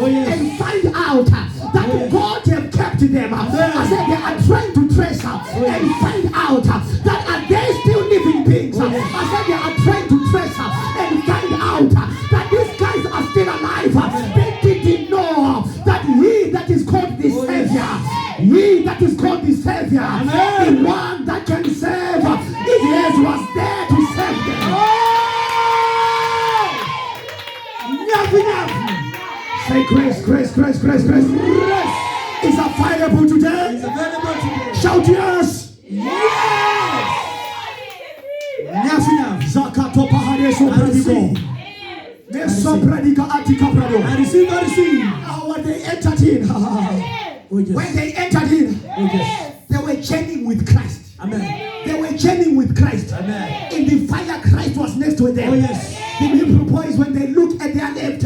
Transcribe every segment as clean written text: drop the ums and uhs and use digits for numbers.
and find out that God have kept them. I said they are trying to trace and find out that are they still living beings. I said they are trying to trace and find out that these guys are still alive. They didn't know that he that is called the Savior, he that is called the Savior, the one that can save, it was there to save them. Say grace, grace, grace, grace, grace. Is available today. Shout yes. Yes. I receive, I receive. When they entered in, when they entered in, they were journeying with Christ. Amen. They were journeying with Christ. Amen. In the fire, Christ was next to them. The Hebrew boys, when they looked at their left,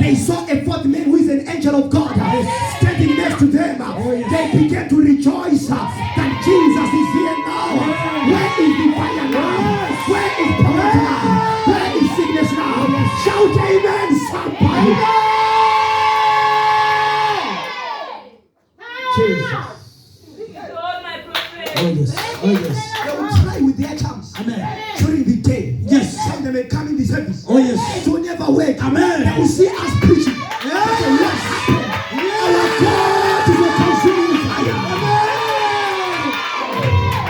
they saw a fourth man who is an angel of God standing next to them. They began to rejoice that Jesus is here now. Where is the fire now? Where is poverty now? Where is sickness now? Shout amen, somebody. Jesus. Oh yes, oh yes. They will try with their charms. Amen. During the day. Yes. Some of them may come in the service. Oh yes. It will never work. Amen. They will see us preaching. Yeah. What happened? Yeah. Our God is a consuming fire. Amen.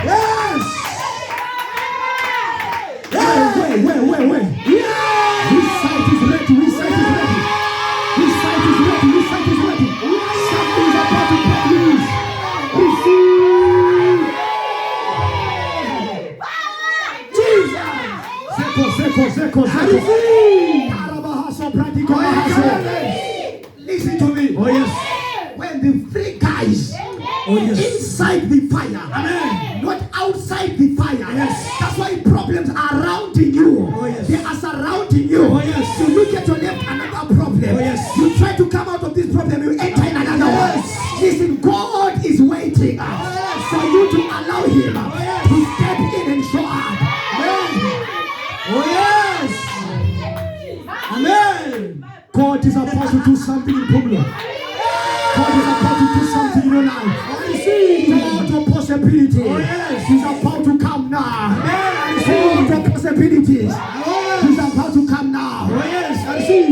Yes. Yeah. Wait. Yeah. This site is ready. This site is ready. This site is ready. This site is ready. Something is about to take loose. Receive. Listen to me. Oh yes. When the three guys inside the fire, amen, not outside the fire. Yes. That's why problems are surrounding you. Oh yes. They are surrounding you. Oh yes. You look at your left, another problem. Oh yes. You try to come out of this problem, you enter in another one. Listen, God is waiting for you to allow him to step in and show up. Oh yes. Amen. God is about to do something in problem. God is about to do something in your life. I see the possibility. Oh yes. He's about to come now. I see the possibilities. He's about to come now. Oh yes. I see.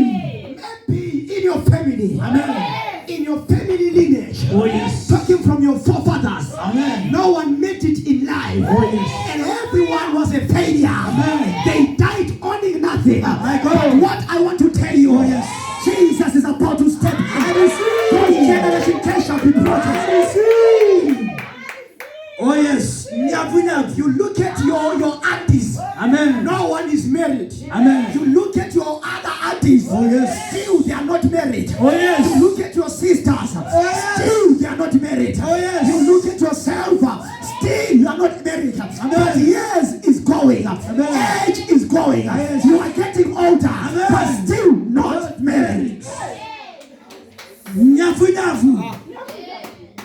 Maybe in your family. Amen. In your family lineage. Oh yes. Talking from your forefathers. Amen. No one made it in life. Oh yes. And everyone was a failure. Amen. They died owning nothing. My God. But what I want to tell you, Jesus is about to step in. God's generation care shall be broken. Oh yes. You look at your aunties. Amen. No one is married. Amen. You look at your other aunties. Oh yes. Still they are not married. Oh yes. You look at your sisters. Oh yes. Still they are not married. Oh yes. You look at yourself. Still you are not married. Amen. But years is going. Amen. Age is going. Yes. You are getting older. Amen. But still not married. Nyafu.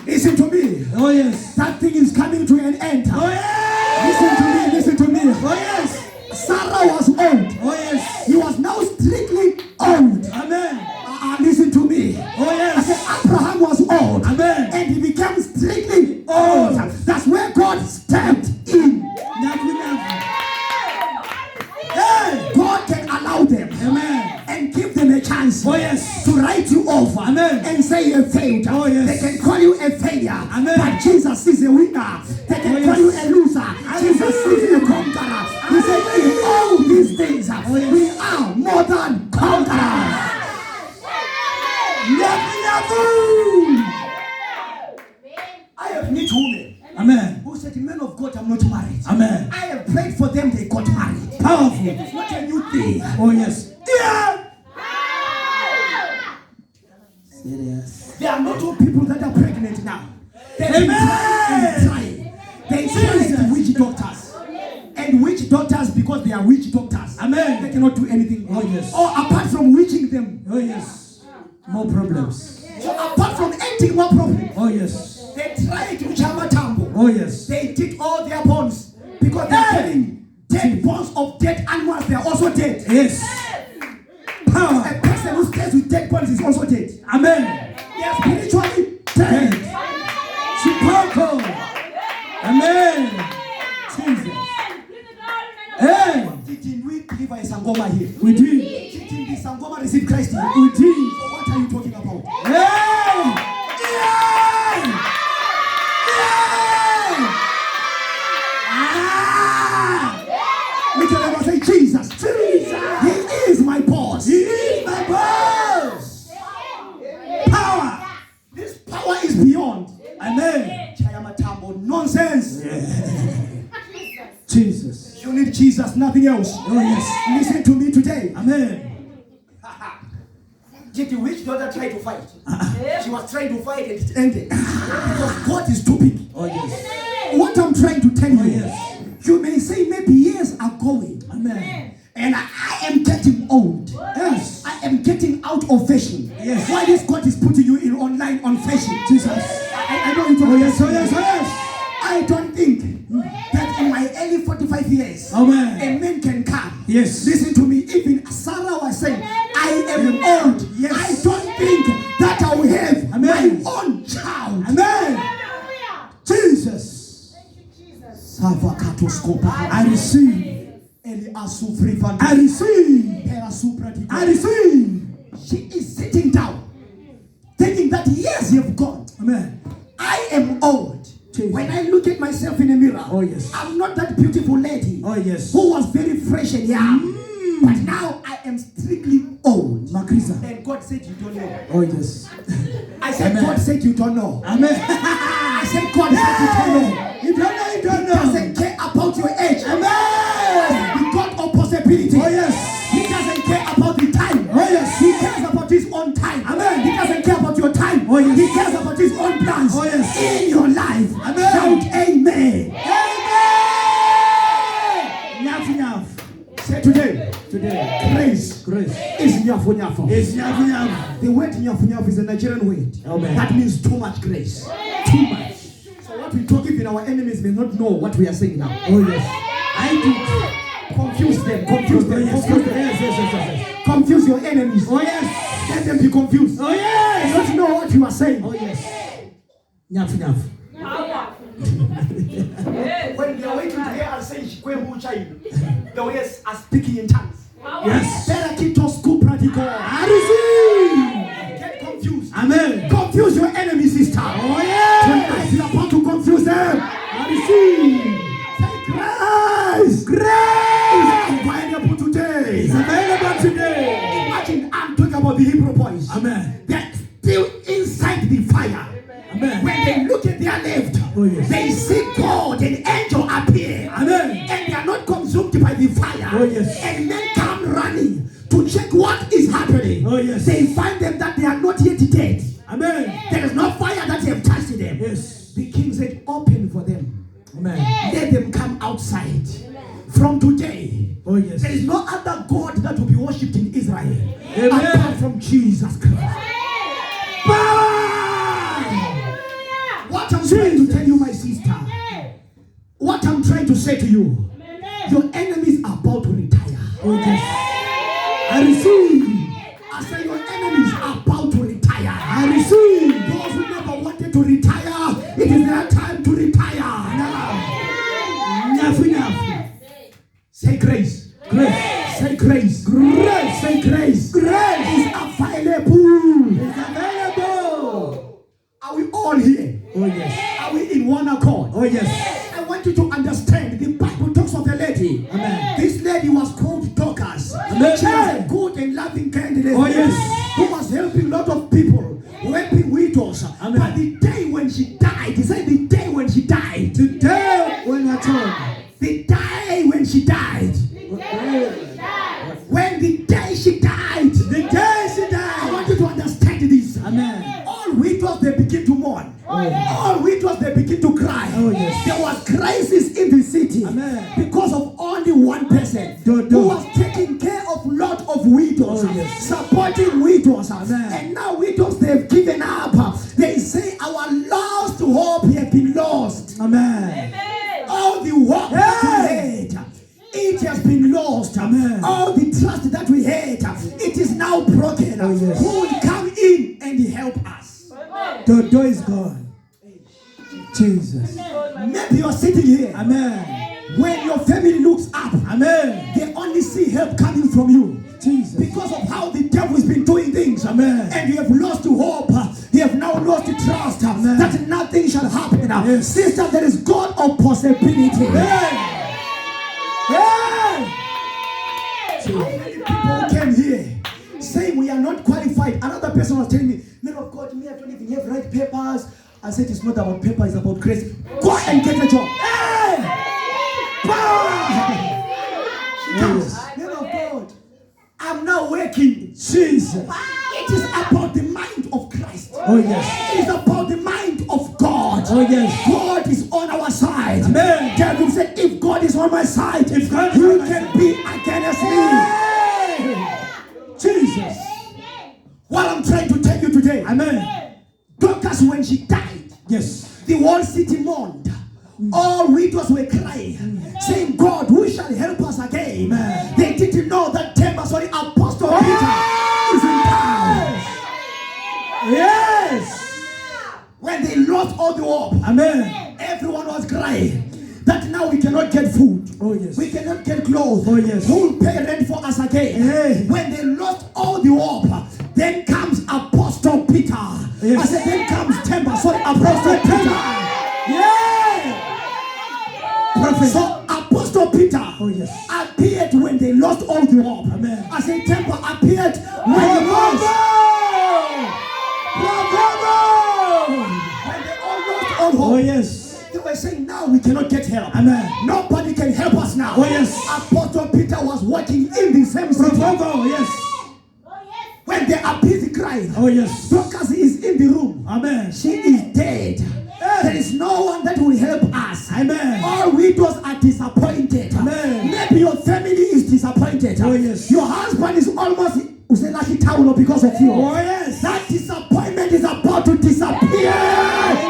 Listen to me. Oh yes. That thing is coming to an end. Oh yes. Listen to me. Oh yes. Sarah was old. Oh yes. He was now strictly old. Amen. Listen to me. Oh yes. I said Abraham was old. Amen. And he became strictly old. That's where God stepped in. Hey, God can allow them. Amen. And give them a chance. Oh yes. To write you off. Amen. And say you failed. Oh yes. They can call you a failure. Amen. But Jesus is a winner. They can call you a loser. Jesus is a conqueror. He said in all these things we are more than conquerors. I have met women. Amen. Who said, men of God, I'm not married. Amen. I have prayed for them, they got married. Powerful. It is not a new thing. Oh yes. Yeah. Serious. There are not all people that are pregnant now. They've been trying. They tried witch doctors. And witch doctors, because they are witch doctors. Amen. They cannot do anything. Oh yes. Or apart from witching them. Oh yes. More problems. So apart from ending more problems. Oh yes. They tried to chama tambo. Oh yes. They did all their bones. Because they're killing dead bones of dead animals. They are also dead. Yes. Power. A person who stays with dead bones is also dead. Amen. deliver a Sangoma here. We did. Did the Sangoma receive Christ here? We did. So what are you talking about? Hey! Look at them say, Jesus. Jesus. He is my boss. He is my boss. Power. This power is beyond. Amen. Chayamatambo nonsense. Jesus. You need Jesus, nothing else. Oh yes. Listen to me today. Amen. Did the witch daughter try to fight? She was trying to fight and it ended. Because God is too big. Oh yes. What I'm trying to tell you, yes. you may say maybe years are going. Amen. And I am getting old. Yes. I am getting out of fashion. Yes. Why this God is putting you in online on fashion? Jesus. I know you Oh yes. Oh yes. Oh yes. I don't think that in my early 45 years, Amen. a man can come. Yes. Listen to me. Even Sarah was saying, I am old. Yes. I don't think that I will have Amen. my own child. Amen. Jesus. I receive. I receive. I receive. She is sitting down, thinking that years have gone. Amen. I am old. Jesus. When I look at myself in the mirror, Oh yes. I'm not that beautiful lady Oh yes. who was very fresh and young. But now I am strictly old. Makrisa. And God said you don't know. Oh yes. I said Amen. God said you don't know. Amen. I said God said you don't know. You don't know. You don't He know. doesn't care about your age. Amen. The God of possibility. Oh yes. He doesn't care about the time. Oh yes. He cares about his own time. Amen. He doesn't care about your time. Oh yes. He cares about his own plans. Oh yes. In your life. Amen. Shout amen. Amen. Nyafu nyafu. Say today. Today. Grace. Grace. Is nyafu nyafu. Is nyafu nyafu. The word nyafu nyafu is a Nigerian word. Amen. That means too much grace. Too much. So what we talk, even our enemies may not know what we are saying now. Oh yes. I do. Confuse them. Confuse them. Yes. Confuse them. Yes. Confuse your enemies. Oh yes. Let them be confused. Oh They yes. don't know what you are saying. Oh yes. Nyafu nyafu. When they are waiting to hear us say, the words are speaking in tongues. Yes. Berakitos kupratico. I receive. Get confused. Amen. Confuse your enemy, sister. Oh yes. Tonight you are about to confuse them. I receive. Say grace. Grace Is available today. is available today. Imagine I'm talking about the Hebrew boys. Amen. They're still inside the fire. Amen. When they look at their left, Oh, yes. they see God, an angel appear. Amen. And they are not consumed by the fire. Oh, yes. And men come running to check what is happening. Oh, yes. They find them that they are not yet dead. Amen. There is no fire that have touched them. Yes. The king said, open for them. Amen. Let them come outside. From today, Oh yes. there is no other God that will be worshipped in Israel Amen. apart from Jesus Christ. Power! What I'm trying to tell you, my sister, what I'm trying to say to you, your enemies are about to retire. Oh yes. I receive. I say your enemies are about to retire. I receive. Those who never wanted to retire, it is their time to retire. Nyafu nyafu. Say grace. Grace. Say grace. Grace. Say grace. Grace is available. is available. Are we all here? Oh yes. Are we in one accord? Oh yes. I want you to understand. The Bible talks of a lady. Amen. This lady was called Dorcas. Amen. She was a good and loving candidate. Oh, yes. Who was helping a lot of people, helping widows. Amen. But the day when she died, he said the day when she died. Today when I told. The day when she died. When the day she died. The day she I died. want you to understand this. Amen. All widows, they begin to mourn. All widows, they begin to cry. Oh, yes. There was crisis in the city. Amen. Because of only one person Do. who was taking care of lot of widows, Oh, yes. supporting widows. Amen. And now widows, they've given up. They say our lost hope have been lost. Amen. All the hope that we had, it has been lost. Amen. All the trust that we had, it is now broken. Oh, yes. Who will come in and help us? The door is gone. Jesus. Maybe you're sitting here. Amen. When your family looks up, Amen. they only see help coming from you. Jesus. Because of how the devil has been doing things. Amen. And you have lost hope. You have now lost trust that nothing shall happen. Yes. Sister, there is God of possibility. Amen. Yeah. People came here saying we are not qualified. Another person was telling me, man of God, me, I don't even have right papers. I said it's not about paper, it's about grace. Go and get a job. Hey! Power! She comes, man of God, I'm now working. Jesus. It is about the mind of Christ. Oh yes. It is about the mind of God. Oh yes. God is on our side. Amen. David said, if God is on my side, If God is who on my can side? be against me? Jesus. What I'm trying to tell you today, Amen. Dorcas, when she died, Yes. the whole city mourned. All widows were crying, saying, God, who shall help us again? Amen. They didn't know that Apostle Peter is in town. Yes. When they lost all the hope, Amen. everyone was crying that now we cannot get food. Oh yes. We cannot get clothes. Oh, yes. Who will pay rent for us again? Hey. When they lost all the hope, then comes Apostle Peter. Yes. I said, then comes Apostle Peter. Yeah. Prophet. So Apostle Peter Oh yes. appeared when they lost all the hope. Amen. I said, Temple appeared when they lost. When they all lost all hope. Oh yes. They were saying, now we cannot get help. Amen. Nobody can help us now. Oh yes. Apostle Peter was working in the same city. Oh yes. When they appeared crying, Oh yes. Dorcas is in the room. Amen. She is dead. Hey. There is no one that will help us. Amen. All widows are disappointed. Amen. Maybe your family is disappointed. Oh, yes. Your husband is almost lucky town because of you. Oh yes. That disappointment is about to disappear. Amen.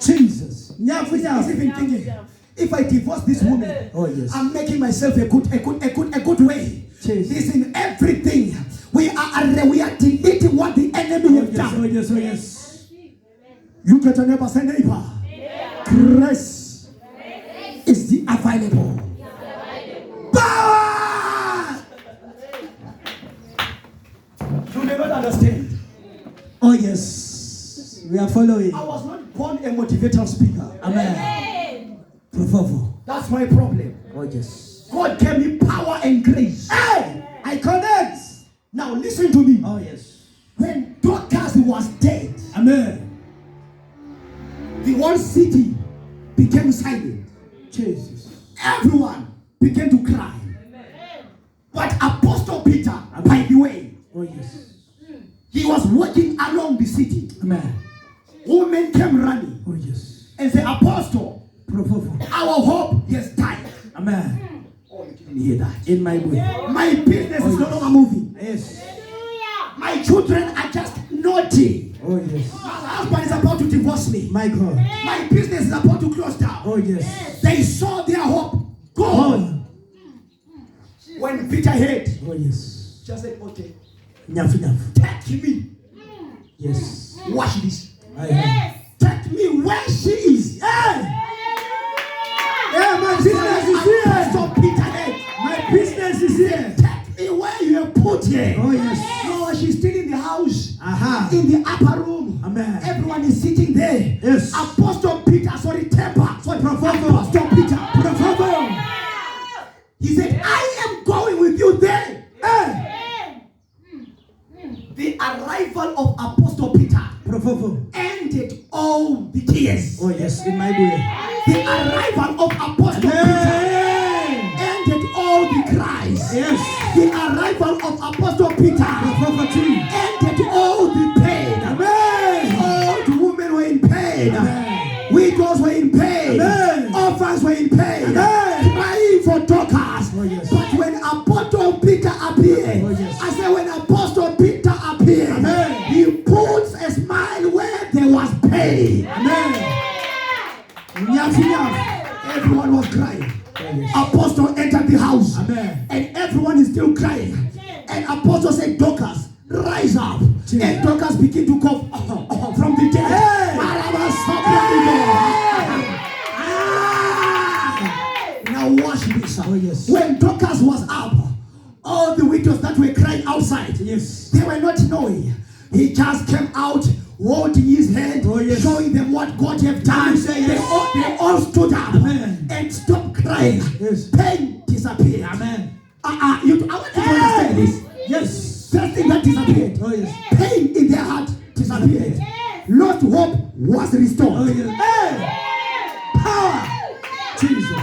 Jesus. He's even thinking, if I divorce this woman, Oh yes. I'm making myself a good way. Jesus. Listen, everything we are deleting what the enemy has done. Oh yes. Oh yes. Look at your neighbor, say neighbor. Grace is the available. Power! You may not understand. Oh yes. We are following. I was not born a motivational speaker. Amen. Professor. That's my problem. Oh yes. God gave me power and grace. Hey! I connect. Now listen to me. Oh yes. When Dorcas was dead, Amen. the whole city became silent. Jesus. Everyone began to cry. But Apostle Peter, by the way, Oh yes. he was walking along the city. Amen. Women came running Oh yes. and said, Apostle, Professor. our hope has died. Amen. Oh, you didn't hear that. In my way. My business is no longer moving. Yes. My children are just naughty. Oh yes. My husband is about to divorce me. My God. My business is about to close down. Oh yes. They saw their hope gone. When Peter heard, Oh yes. just said, okay, Enough. take me. Yes. Watch this. I am. Take me where she is. Hey! Yeah, my business is here. Apostle Peter heard. My business is here. Take me where you are put here. Oh yes. No, she's still in the house. Aha. In the upper room. Amen. Everyone is sitting there. Yes. Apostle Peter, Apostle Peter. He said, I am going with you there. Hey. The arrival of Apostle Peter ended all the tears. Oh yes, in my way. The arrival of Apostle Peter ended all the cries. Yes. The arrival of Apostle Peter ended all the pain. Amen. All the women were in pain. Amen. Widows were in pain. Amen. Orphans were in pain. Amen. Crying for Dorcas. Oh, yes. But when Apostle Peter appeared, Oh, yes. I said when Apostle Peter appeared, Amen. he puts a smile where there was pain. Amen. Everyone was crying. Oh, yes. Apostle entered the house. Amen. And everyone is still crying. And Apostle said, Dorcas, rise up. Jesus. And Dorcas began to cough from the dead. Hey. yes. When Dorcas was up, all the widows that were crying outside, Yes. they were not knowing. He just came out, holding his hand, Oh, yes. showing them what God have done. Say yes. They all stood up Amen. and stopped crying. Yes. Pain disappeared. Amen. I want you to understand this. Yes. First thing that disappeared, Oh, yes. pain in their heart disappeared. Lost hope was restored. Oh, yes. Hey. Power. Jesus.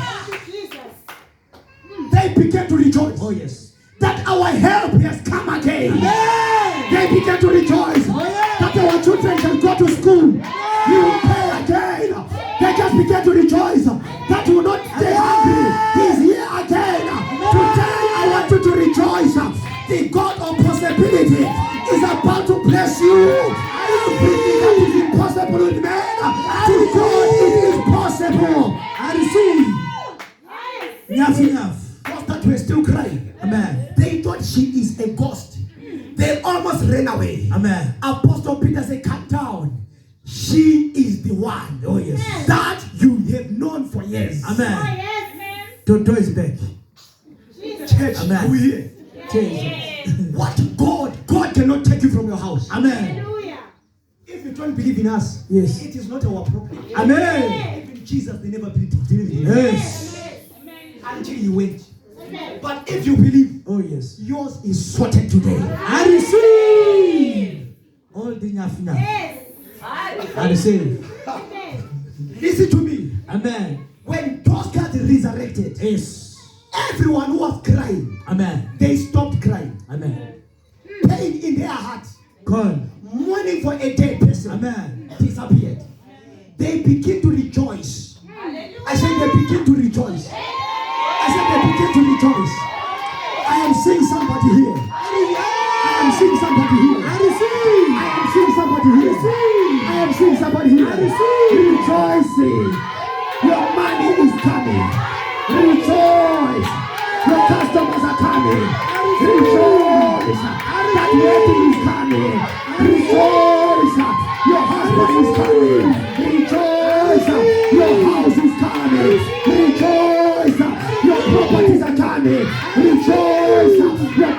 They began to rejoice Oh, yes. that our help has come again. Hey. They began to rejoice Oh, yeah. that our children shall go to school. You will pay again. They just began to rejoice that you will not stay hungry. He's here again. Today I want you to rejoice. The God of possibility is about to bless you. Everything that is impossible with man, to God it is possible. I receive. Enough, enough. Those that were still crying, Amen. they thought she is a ghost. They almost ran away. Amen. Apostle Peter said, "Calm down. She is the one, Oh, yes. that you have known for years." Amen. Toto is back. Church, Amen. are we here? Jesus. What God cannot take you from your house. Amen. If you don't believe in us, Yes. it is not our problem. Amen. Even Jesus, they never believed in Yes. until he went. But if you believe, Oh, yes. yours is sorted today. I receive. All the enough, enough. I receive. Listen to me. Amen. When Dorcas resurrected, Yes. everyone who was crying, Amen. they stopped crying. Amen. Pain in their hearts, God. mourning for a dead person, Amen. disappeared. They begin to rejoice. I said they begin to rejoice. I said they begin to rejoice. I am seeing somebody here. I am seeing somebody here. I receive. I am seeing somebody here. I am seeing somebody here. Rejoicing. Your money is coming. Rejoice. Your customers are coming. Rejoice. That wedding is coming. Rejoice. Your husband is coming. Rejoice. Your house is coming. Rejoice. Your properties are coming. Rejoice. Your